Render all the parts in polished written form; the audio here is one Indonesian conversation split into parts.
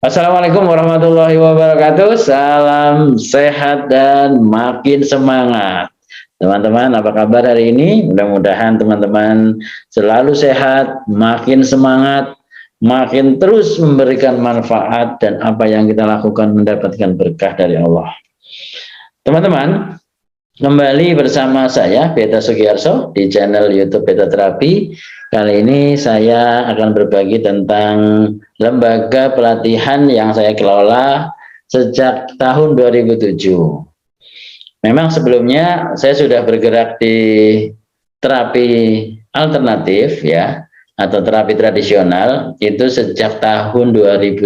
Assalamualaikum warahmatullahi wabarakatuh. Salam sehat dan makin semangat. Teman-teman, apa kabar hari ini? Mudah-mudahan teman-teman selalu sehat, makin semangat, makin terus memberikan manfaat dan apa yang kita lakukan mendapatkan berkah dari Allah. Teman-teman, kembali bersama saya Beta Sugiarso di channel YouTube Beta Terapi. Kali ini saya akan berbagi tentang lembaga pelatihan yang saya kelola sejak tahun 2007. Memang sebelumnya saya sudah bergerak di terapi alternatif ya, atau terapi tradisional itu sejak tahun 2001,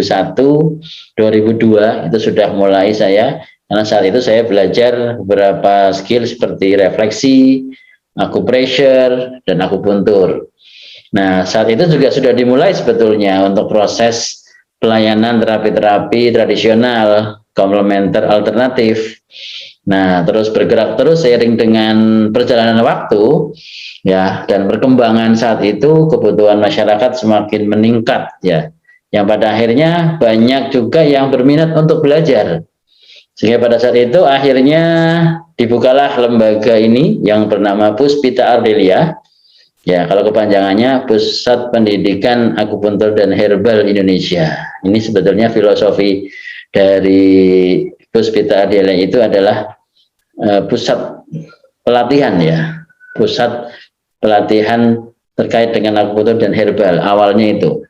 2002 itu sudah mulai saya. Karena saat itu saya belajar beberapa skill seperti refleksi, acupressure, dan akupuntur. Nah, saat itu juga sudah dimulai sebetulnya untuk proses pelayanan terapi-terapi tradisional, komplementer alternatif. Nah, terus bergerak terus seiring dengan perjalanan waktu, ya, dan perkembangan saat itu kebutuhan masyarakat semakin meningkat, ya. Yang pada akhirnya banyak juga yang berminat untuk belajar. Sehingga pada saat itu akhirnya dibukalah lembaga ini yang bernama Puspita Ardelia. Ya, kalau kepanjangannya Pusat Pendidikan Akupuntur dan Herbal Indonesia. Ini sebetulnya filosofi dari Puspita Ardelia itu adalah pusat pelatihan ya. Pusat pelatihan terkait dengan akupuntur dan herbal awalnya itu.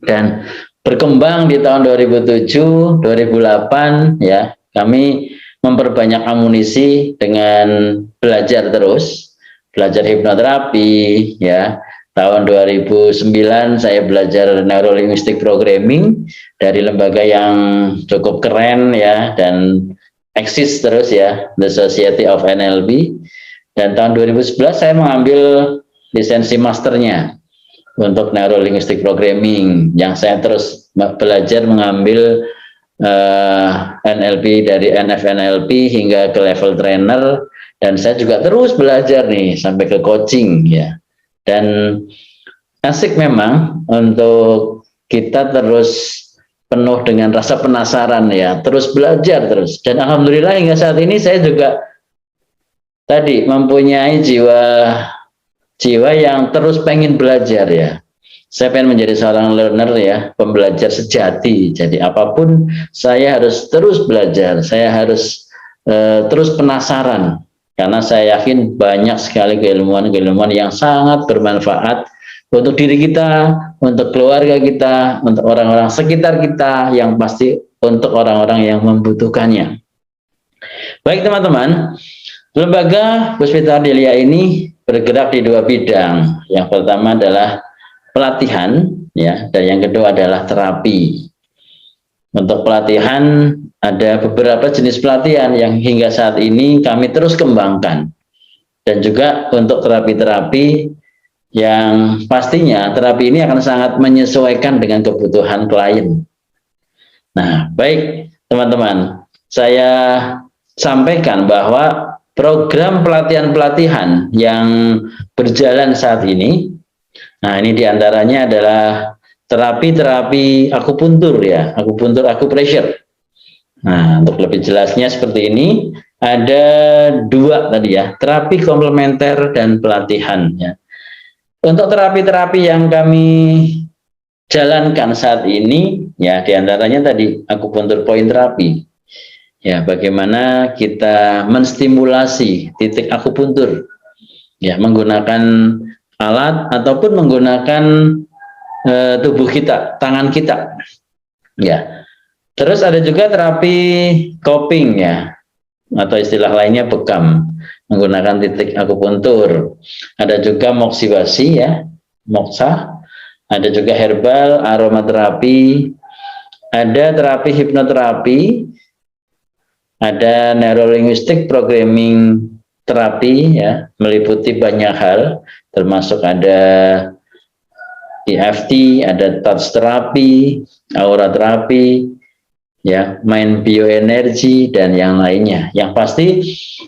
Dan berkembang di tahun 2007, 2008 ya. Kami memperbanyak amunisi dengan belajar terus, belajar hipnoterapi ya. Tahun 2009 saya belajar neurolinguistic programming dari lembaga yang cukup keren ya dan eksis terus ya, The Society of NLP. Dan tahun 2011 saya mengambil lisensi masternya untuk neurolinguistic programming yang saya terus belajar mengambil NLP dari NFNLP hingga ke level trainer, dan saya juga terus belajar nih sampai ke coaching ya. Dan asik memang untuk kita terus penuh dengan rasa penasaran ya, terus belajar terus. Dan alhamdulillah hingga saat ini saya juga tadi mempunyai jiwa yang terus pengen belajar ya. Saya pengen menjadi seorang learner ya, pembelajar sejati. Jadi apapun saya harus terus belajar, saya harus terus penasaran. Karena saya yakin banyak sekali keilmuan-keilmuan yang sangat bermanfaat untuk diri kita, untuk keluarga kita, untuk orang-orang sekitar kita, yang pasti untuk orang-orang yang membutuhkannya. Baik teman-teman, lembaga Puspita Ardelia ini bergerak di dua bidang. Yang pertama adalah pelatihan ya, dan yang kedua adalah terapi. Untuk pelatihan ada beberapa jenis pelatihan yang hingga saat ini kami terus kembangkan, dan juga untuk terapi-terapi yang pastinya terapi ini akan sangat menyesuaikan dengan kebutuhan klien. Nah, baik teman-teman, saya sampaikan bahwa program pelatihan-pelatihan yang berjalan saat ini, nah ini diantaranya adalah terapi-terapi akupuntur ya, akupuntur acupressure. Nah, untuk lebih jelasnya seperti ini, ada dua tadi ya, terapi komplementer dan pelatihan ya. Untuk terapi-terapi yang kami jalankan saat ini, ya diantaranya tadi akupuntur point terapi. Ya, bagaimana kita menstimulasi titik akupuntur, ya menggunakan alat ataupun menggunakan tubuh kita, tangan kita. Ya, terus ada juga terapi coping ya, atau istilah lainnya bekam, menggunakan titik akupuntur. Ada juga moksibasi ya, moksa. Ada juga herbal, aromaterapi. Ada terapi hipnoterapi. Ada neurolinguistic programming terapi ya, meliputi banyak hal, termasuk ada EFT, ada touch terapi, aura terapi, ya, mind bioenergi dan yang lainnya. Yang pasti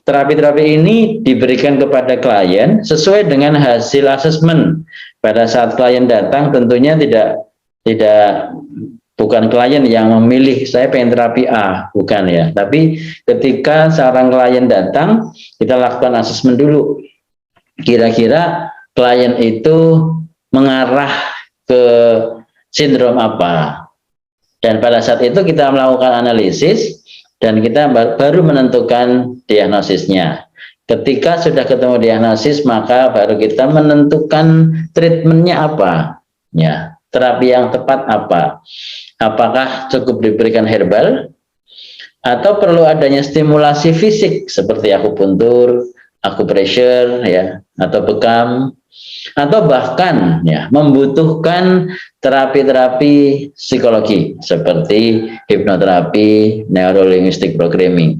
terapi-terapi ini diberikan kepada klien sesuai dengan hasil asesmen. Pada saat klien datang tentunya tidak Bukan klien yang memilih saya pengen terapi A, bukan ya. Tapi ketika seorang klien datang, kita lakukan asesmen dulu. Kira-kira klien itu mengarah ke sindrom apa. Dan pada saat itu kita melakukan analisis dan kita baru menentukan diagnosisnya. Ketika sudah ketemu diagnosis, maka baru kita menentukan treatmentnya apa, ya, terapi yang tepat apa. Apakah cukup diberikan herbal atau perlu adanya stimulasi fisik seperti akupuntur, akupressure, ya, atau bekam, atau bahkan ya membutuhkan terapi-terapi psikologi seperti hipnoterapi, neurolinguistic programming.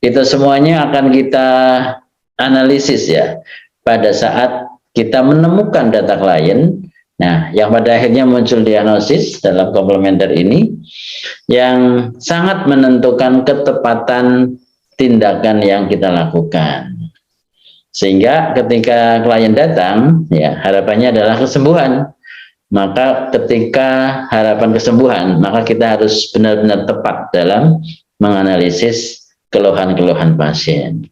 Itu semuanya akan kita analisis ya pada saat kita menemukan data klien. Nah, yang pada akhirnya muncul diagnosis dalam komplementer ini yang sangat menentukan ketepatan tindakan yang kita lakukan. Sehingga ketika klien datang, ya harapannya adalah kesembuhan. Maka ketika harapan kesembuhan, maka kita harus benar-benar tepat dalam menganalisis keluhan-keluhan pasien.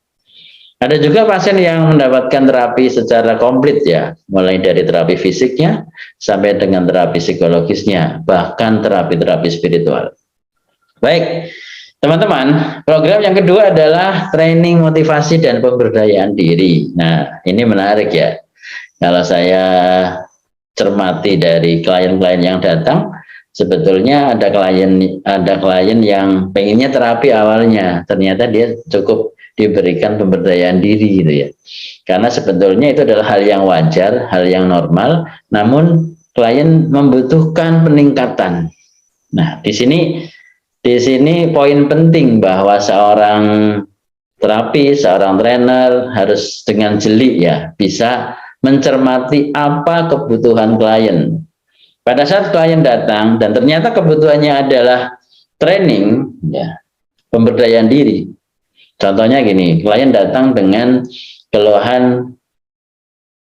Ada juga pasien yang mendapatkan terapi secara komplit ya, mulai dari terapi fisiknya sampai dengan terapi psikologisnya, bahkan terapi-terapi spiritual. Baik, teman-teman, program yang kedua adalah training motivasi dan pemberdayaan diri. Nah, ini menarik ya. Kalau saya cermati dari klien-klien yang datang, sebetulnya ada klien yang pengennya terapi awalnya, ternyata dia cukup diberikan pemberdayaan diri gitu ya. Karena sebetulnya itu adalah hal yang wajar, hal yang normal, namun klien membutuhkan peningkatan. Nah, di sini poin penting bahwa seorang terapi, seorang trainer harus dengan jeli ya, bisa mencermati apa kebutuhan klien. Pada saat klien datang dan ternyata kebutuhannya adalah training, ya, pemberdayaan diri. Contohnya gini, klien datang dengan keluhan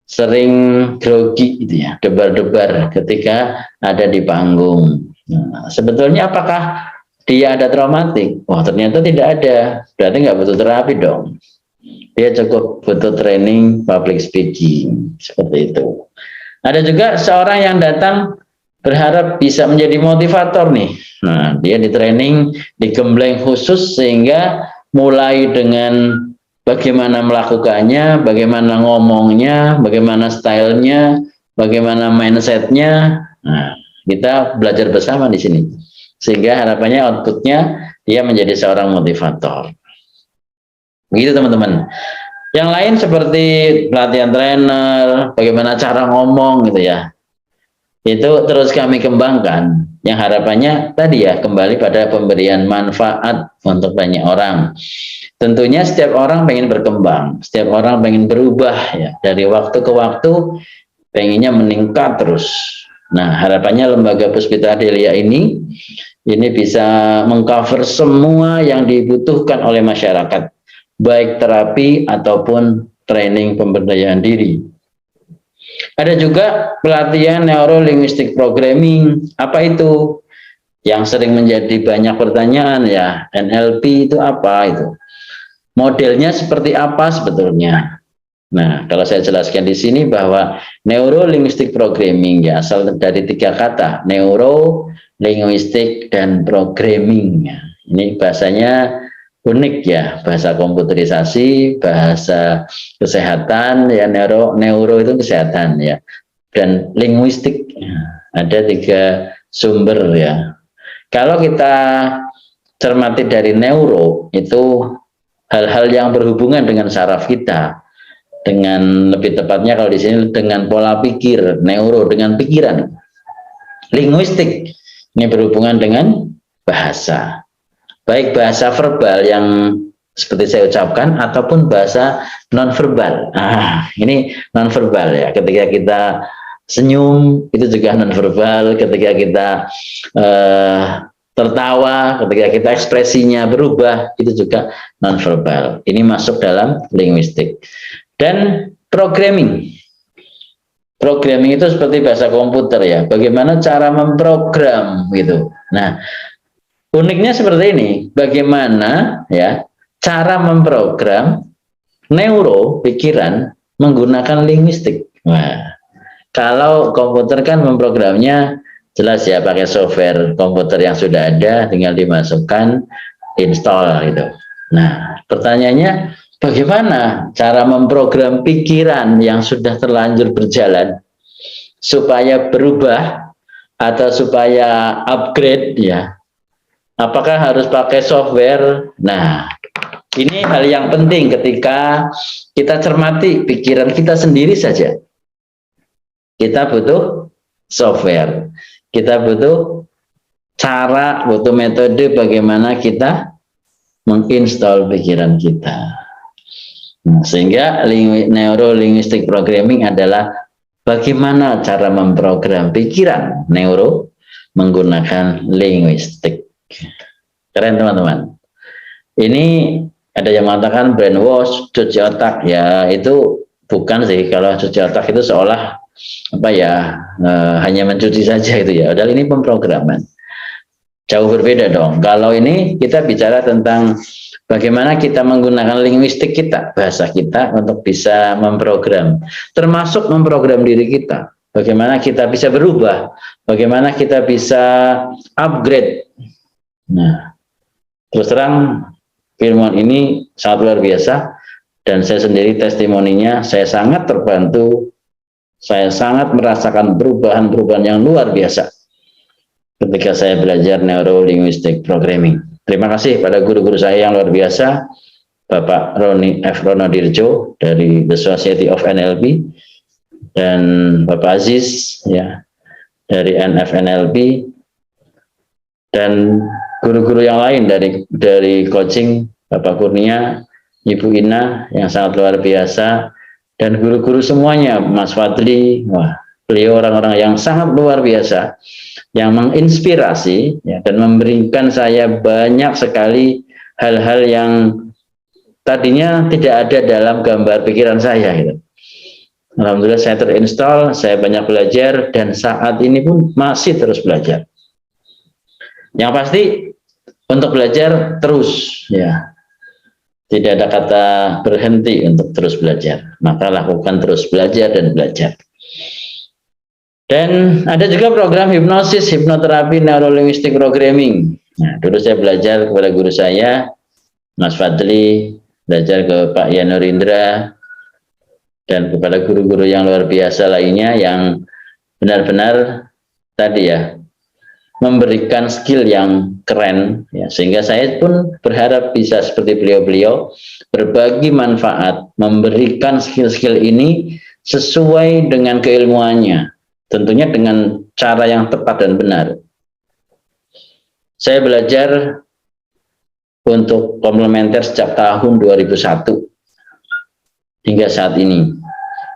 sering grogi gitu ya, debar-debar ketika ada di panggung. Nah, sebetulnya apakah dia ada traumatik? Wah, ternyata tidak ada. Berarti nggak butuh terapi dong. Dia cukup butuh training public speaking, seperti itu. Ada juga seorang yang datang berharap bisa menjadi motivator nih. Nah, dia di training, digembleng khusus sehingga mulai dengan bagaimana melakukannya, bagaimana ngomongnya, bagaimana stylenya, bagaimana mindsetnya. Nah, kita belajar bersama di sini. Sehingga harapannya outputnya dia menjadi seorang motivator. Begitu teman-teman. Yang lain seperti pelatihan trainer, bagaimana cara ngomong gitu ya. Itu terus kami kembangkan. Yang harapannya tadi ya kembali pada pemberian manfaat untuk banyak orang. Tentunya setiap orang pengen berkembang, setiap orang pengen berubah ya. Dari waktu ke waktu pengennya meningkat terus. Nah, harapannya lembaga Puspita Adelia ini bisa mengcover semua yang dibutuhkan oleh masyarakat, baik terapi ataupun training pemberdayaan diri. Ada juga pelatihan neurolinguistic programming. Apa itu? Yang sering menjadi banyak pertanyaan ya, NLP itu apa itu? Modelnya seperti apa sebetulnya? Nah, kalau saya jelaskan di sini bahwa neurolinguistic programming ya asal dari 3 kata, neuro, linguistik, dan programming. Ini bahasanya unik ya, bahasa komputerisasi, bahasa kesehatan ya, neuro itu kesehatan ya, dan linguistik ada 3 sumber ya. Kalau kita cermati dari neuro itu hal-hal yang berhubungan dengan saraf kita, dengan lebih tepatnya kalau di sini dengan pola pikir, neuro dengan pikiran. Linguistik ini berhubungan dengan bahasa. Baik bahasa verbal yang seperti saya ucapkan ataupun bahasa nonverbal. Ini nonverbal ya. Ketika kita senyum itu juga nonverbal. Ketika kita tertawa, ketika kita ekspresinya berubah itu juga nonverbal. Ini masuk dalam linguistik. Dan programming. Programming itu seperti bahasa komputer ya, bagaimana cara memprogram gitu. Nah, uniknya seperti ini, bagaimana ya cara memprogram neuro pikiran menggunakan linguistik. Nah, kalau komputer kan memprogramnya jelas ya pakai software komputer yang sudah ada, tinggal dimasukkan, install gitu. Nah, pertanyaannya bagaimana cara memprogram pikiran yang sudah terlanjur berjalan supaya berubah atau supaya upgrade ya? Apakah harus pakai software? Nah, ini hal yang penting ketika kita cermati pikiran kita sendiri saja. Kita butuh software. Kita butuh cara, butuh metode bagaimana kita menginstal pikiran kita. Sehingga neuro-linguistic programming adalah bagaimana cara memprogram pikiran neuro menggunakan linguistik. Keren teman-teman. Ini ada yang mengatakan brainwash, cuci otak, ya itu bukan sih. Kalau cuci otak itu seolah apa ya, hanya mencuci saja itu ya. Padahal ini pemrograman. Jauh berbeda dong. Kalau ini kita bicara tentang bagaimana kita menggunakan linguistik kita, bahasa kita untuk bisa memprogram, termasuk memprogram diri kita. Bagaimana kita bisa berubah, bagaimana kita bisa upgrade. Nah, terus terang firman ini sangat luar biasa, dan saya sendiri testimoninya, saya sangat terbantu, saya sangat merasakan perubahan-perubahan yang luar biasa ketika saya belajar neuro-linguistic programming. Terima kasih pada guru-guru saya yang luar biasa, Bapak Roni F. Ronodirjo dari The Society of NLP, dan Bapak Aziz ya dari NFNLP, dan guru-guru yang lain dari coaching, Bapak Kurnia, Ibu Ina yang sangat luar biasa, dan guru-guru semuanya, Mas Fadli, wah, beliau orang-orang yang sangat luar biasa, yang menginspirasi ya, dan memberikan saya banyak sekali hal-hal yang tadinya tidak ada dalam gambar pikiran saya gitu. Alhamdulillah saya terinstall, saya banyak belajar, dan saat ini pun masih terus belajar. Yang pasti untuk belajar terus ya, tidak ada kata berhenti untuk terus belajar, maka lakukan terus belajar dan belajar. Dan ada juga program hipnosis, hipnoterapi, neurolinguistic programming. Nah, dulu saya belajar kepada guru saya, Mas Fadli, belajar ke Pak Yanurindra, dan kepada guru-guru yang luar biasa lainnya yang benar-benar tadi ya, memberikan skill yang keren ya, sehingga saya pun berharap bisa seperti beliau-beliau berbagi manfaat, memberikan skill-skill ini sesuai dengan keilmuannya, tentunya dengan cara yang tepat dan benar. Saya belajar untuk komplementer sejak tahun 2001 hingga saat ini.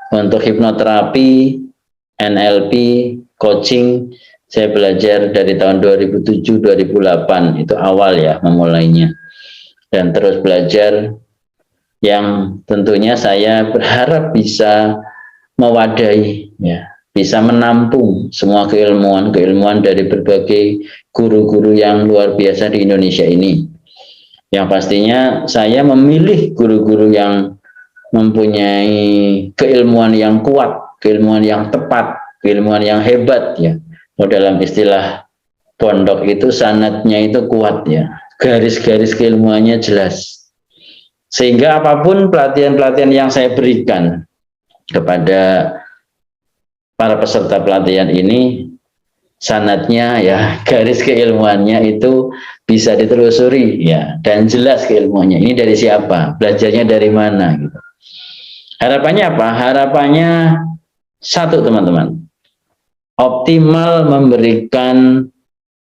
Untuk hipnoterapi, NLP, coaching, saya belajar dari tahun 2007-2008, itu awal ya memulainya. Dan terus belajar yang tentunya saya berharap bisa mewadahi ya, bisa menampung semua keilmuan dari berbagai guru-guru yang luar biasa di Indonesia ini. Yang pastinya saya memilih guru-guru yang mempunyai keilmuan yang kuat, keilmuan yang tepat, keilmuan yang hebat ya. Dalam istilah pondok itu sanadnya itu kuat ya, garis-garis keilmuannya jelas. Sehingga apapun pelatihan-pelatihan yang saya berikan kepada para peserta pelatihan ini, sanadnya ya, garis keilmuannya itu bisa ditelusuri ya, dan jelas keilmuannya ini dari siapa, belajarnya dari mana gitu. Harapannya apa? Harapannya satu teman-teman, optimal memberikan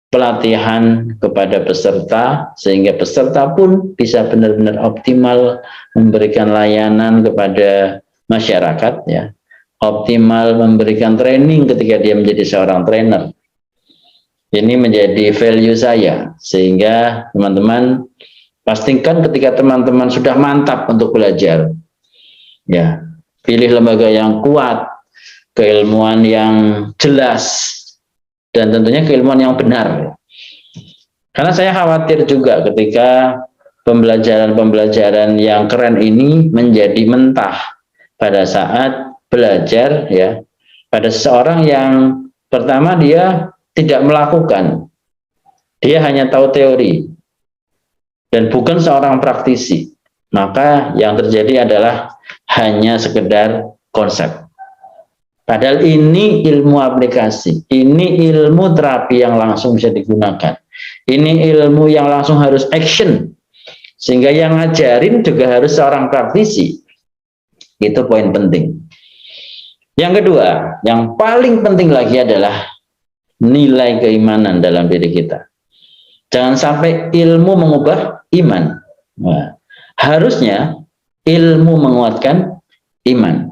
pelatihan kepada peserta sehingga peserta pun bisa benar-benar optimal memberikan layanan kepada masyarakat ya, optimal memberikan training ketika dia menjadi seorang trainer. Ini menjadi value saya, sehingga teman-teman pastikan ketika teman-teman sudah mantap untuk belajar ya, pilih lembaga yang kuat, keilmuan yang jelas, dan tentunya keilmuan yang benar. Karena saya khawatir juga ketika pembelajaran-pembelajaran yang keren ini menjadi mentah pada saat belajar, ya, pada seseorang yang pertama dia tidak melakukan, dia hanya tahu teori dan bukan seorang praktisi, maka yang terjadi adalah hanya sekedar konsep. Padahal ini ilmu aplikasi, ini ilmu terapi yang langsung bisa digunakan, ini ilmu yang langsung harus action, sehingga yang ngajarin juga harus seorang praktisi. Itu poin penting. Yang kedua, yang paling penting lagi adalah nilai keimanan dalam diri kita. Jangan sampai ilmu mengubah iman. Nah, harusnya ilmu menguatkan iman.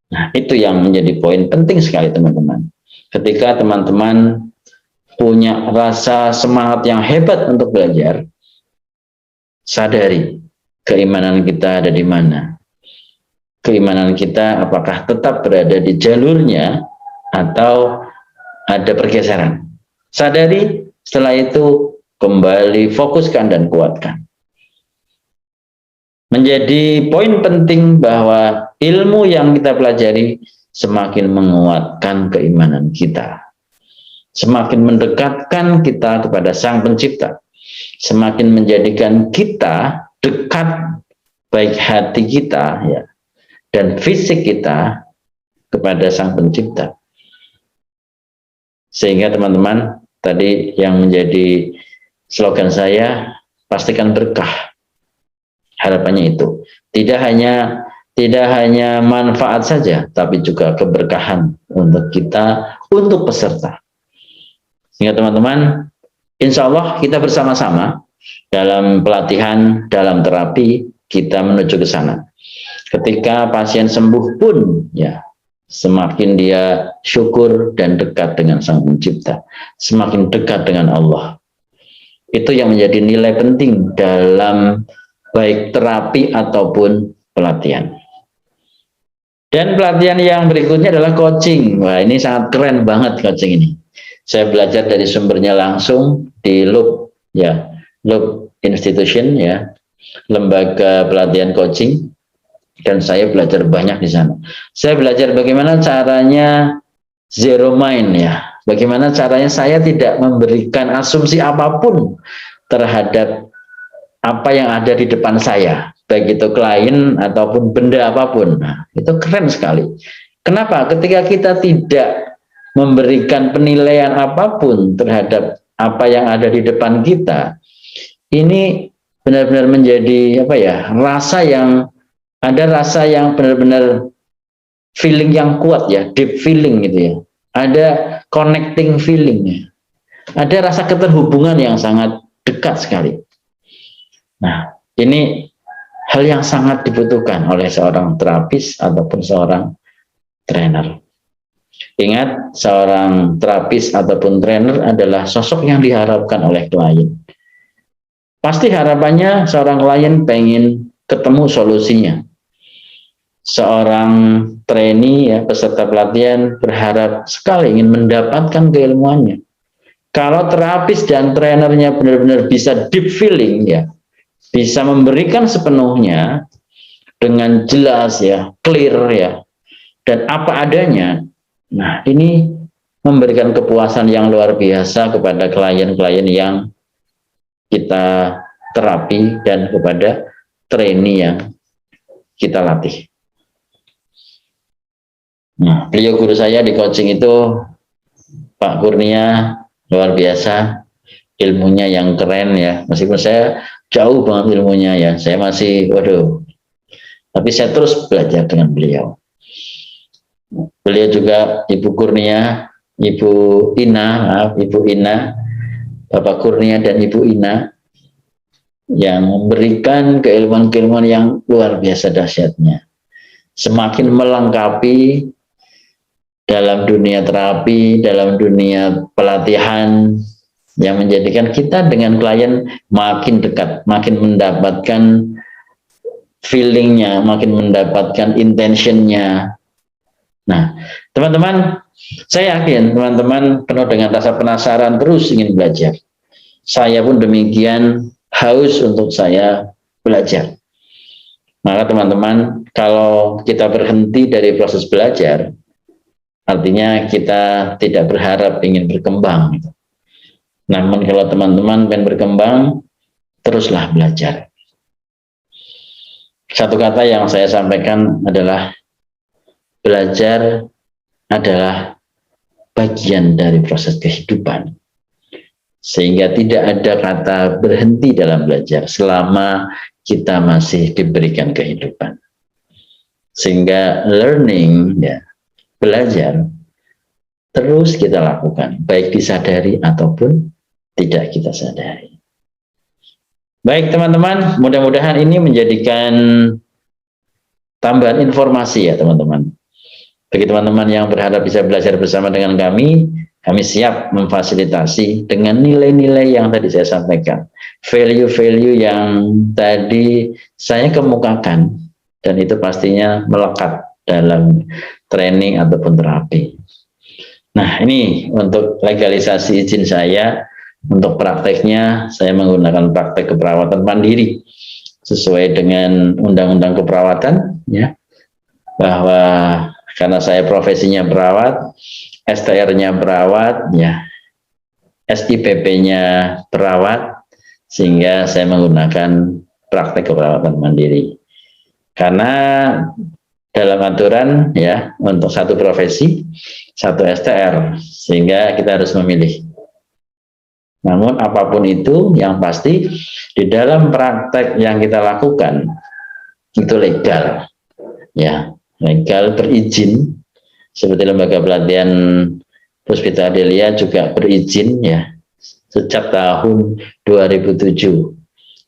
Nah, itu yang menjadi poin penting sekali, teman-teman. Ketika teman-teman punya rasa semangat yang hebat untuk belajar, sadari keimanan kita ada di mana. Keimanan kita apakah tetap berada di jalurnya atau ada pergeseran. Sadari, setelah itu kembali fokuskan dan kuatkan. Menjadi poin penting bahwa ilmu yang kita pelajari semakin menguatkan keimanan kita, semakin mendekatkan kita kepada Sang Pencipta, semakin menjadikan kita dekat, baik hati kita, ya, dan fisik kita kepada Sang Pencipta. Sehingga teman-teman, tadi yang menjadi slogan saya, pastikan berkah. Harapannya itu tidak hanya manfaat saja, tapi juga keberkahan untuk kita, untuk peserta. Sehingga teman-teman, insya Allah kita bersama-sama dalam pelatihan, dalam terapi, kita menuju ke sana. Ketika pasien sembuh pun, ya, semakin dia syukur dan dekat dengan Sang Pencipta, semakin dekat dengan Allah. Itu yang menjadi nilai penting dalam baik terapi ataupun pelatihan. Dan pelatihan yang berikutnya adalah coaching. Wah, ini sangat keren banget coaching ini. Saya belajar dari sumbernya langsung di Loop, ya, Loop Institution, ya, lembaga pelatihan coaching, dan saya belajar banyak di sana. Saya belajar bagaimana caranya zero mind, ya, bagaimana caranya saya tidak memberikan asumsi apapun terhadap apa yang ada di depan saya, baik itu klien ataupun benda apapun. Nah, itu keren sekali. Kenapa? Ketika kita tidak memberikan penilaian apapun terhadap apa yang ada di depan kita, ini benar-benar menjadi rasa yang benar-benar feeling yang kuat, ya, deep feeling gitu ya. Ada connecting feeling, ada rasa keterhubungan yang sangat dekat sekali. Nah, ini hal yang sangat dibutuhkan oleh seorang terapis ataupun seorang trainer. Ingat, seorang terapis ataupun trainer adalah sosok yang diharapkan oleh klien. Pasti harapannya seorang klien pengen ketemu solusinya. Seorang trainee, ya, peserta pelatihan berharap sekali ingin mendapatkan keilmuannya. Kalau terapis dan trainernya benar-benar bisa deep feeling, ya, bisa memberikan sepenuhnya dengan jelas, ya, clear, ya, dan apa adanya. Nah, ini memberikan kepuasan yang luar biasa kepada klien-klien yang kita terapi dan kepada trainee yang kita latih. Nah, beliau guru saya di coaching itu Pak Kurnia, luar biasa, ilmunya yang keren, ya, meskipun saya jauh banget ilmunya, ya, saya masih tapi saya terus belajar dengan beliau. Beliau juga Ibu Kurnia, Ibu Ina, Bapak Kurnia dan Ibu Ina yang memberikan keilmuan-keilmuan yang luar biasa dahsyatnya, semakin melengkapi dalam dunia terapi, dalam dunia pelatihan, yang menjadikan kita dengan klien makin dekat, makin mendapatkan feelingnya, makin mendapatkan intentionnya. Nah, Teman-teman, saya yakin teman-teman penuh dengan rasa penasaran terus ingin belajar. Saya pun demikian haus untuk saya belajar. Maka teman-teman, kalau kita berhenti dari proses belajar, artinya kita tidak berharap ingin berkembang. Namun kalau teman-teman ingin berkembang, teruslah belajar. Satu kata yang saya sampaikan adalah belajar adalah bagian dari proses kehidupan. Sehingga tidak ada kata berhenti dalam belajar selama kita masih diberikan kehidupan. Sehingga learning, ya, belajar, terus kita lakukan, baik disadari ataupun tidak kita sadari. Baik teman-teman, mudah-mudahan ini menjadikan tambahan informasi ya teman-teman. Bagi teman-teman yang berharap bisa belajar bersama dengan kami siap memfasilitasi dengan nilai-nilai yang tadi saya sampaikan. Value-value yang tadi saya kemukakan, dan itu pastinya melekat dalam training ataupun terapi. Nah, ini untuk legalisasi izin saya. Untuk prakteknya, saya menggunakan praktek keperawatan mandiri sesuai dengan Undang-Undang Keperawatan, ya, bahwa karena saya profesinya perawat, STR-nya perawat, ya, SIPP-nya perawat, sehingga saya menggunakan praktek keperawatan mandiri. Karena dalam aturan, ya, untuk satu profesi, satu STR, sehingga kita harus memilih. Namun apapun itu, yang pasti di dalam praktek yang kita lakukan itu legal, ya, legal, berizin. Seperti lembaga pelatihan Puspita Adelia juga berizin, ya, sejak tahun 2007.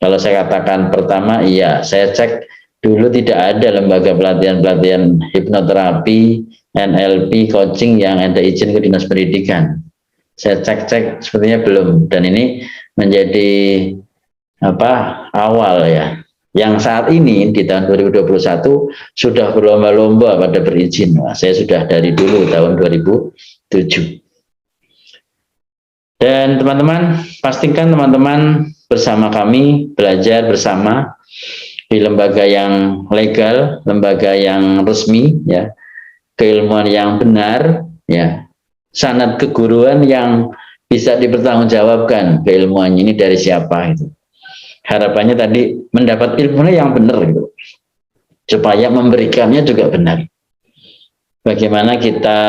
Kalau saya katakan pertama, iya, saya cek dulu tidak ada lembaga pelatihan hipnoterapi, NLP, coaching yang ada izin ke Dinas Pendidikan. Saya cek sepertinya belum, dan ini menjadi awal, ya, yang saat ini di tahun 2021 sudah berlomba-lomba pada berizin. Nah, saya sudah dari dulu tahun 2007. Dan teman-teman, pastikan teman-teman bersama kami belajar bersama di lembaga yang legal, lembaga yang resmi, ya, keilmuan yang benar, ya, sanad keguruan yang bisa dipertanggungjawabkan keilmuannya ini dari siapa itu. Harapannya tadi mendapat ilmunya yang benar gitu, supaya memberikannya juga benar. Bagaimana kita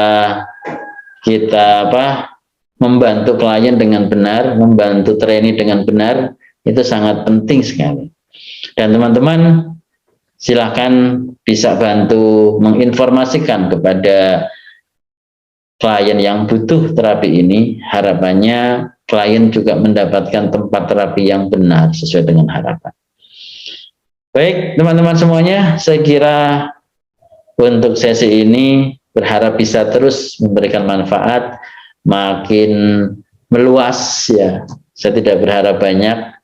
membantu klien dengan benar, membantu trainee dengan benar, itu sangat penting sekali. Dan teman-teman silahkan bisa bantu menginformasikan kepada klien yang butuh terapi ini. Harapannya klien juga mendapatkan tempat terapi yang benar sesuai dengan harapan. Baik teman-teman semuanya, saya kira untuk sesi ini berharap bisa terus memberikan manfaat, makin meluas, ya. Saya tidak berharap banyak,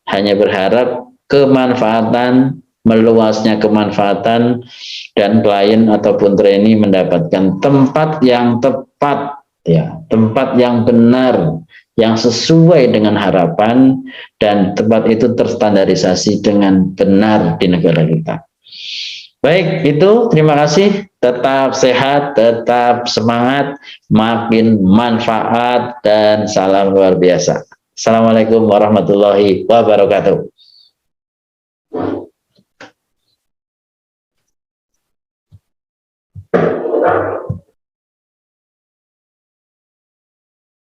hanya berharap kemanfaatan, meluasnya kemanfaatan, dan klien ataupun trainee mendapatkan tempat yang tepat, ya, tempat yang benar, yang sesuai dengan harapan, dan tempat itu terstandarisasi dengan benar di negara kita. Baik, itu terima kasih. Tetap sehat, tetap semangat, makin manfaat, dan salam luar biasa. Assalamualaikum warahmatullahi wabarakatuh.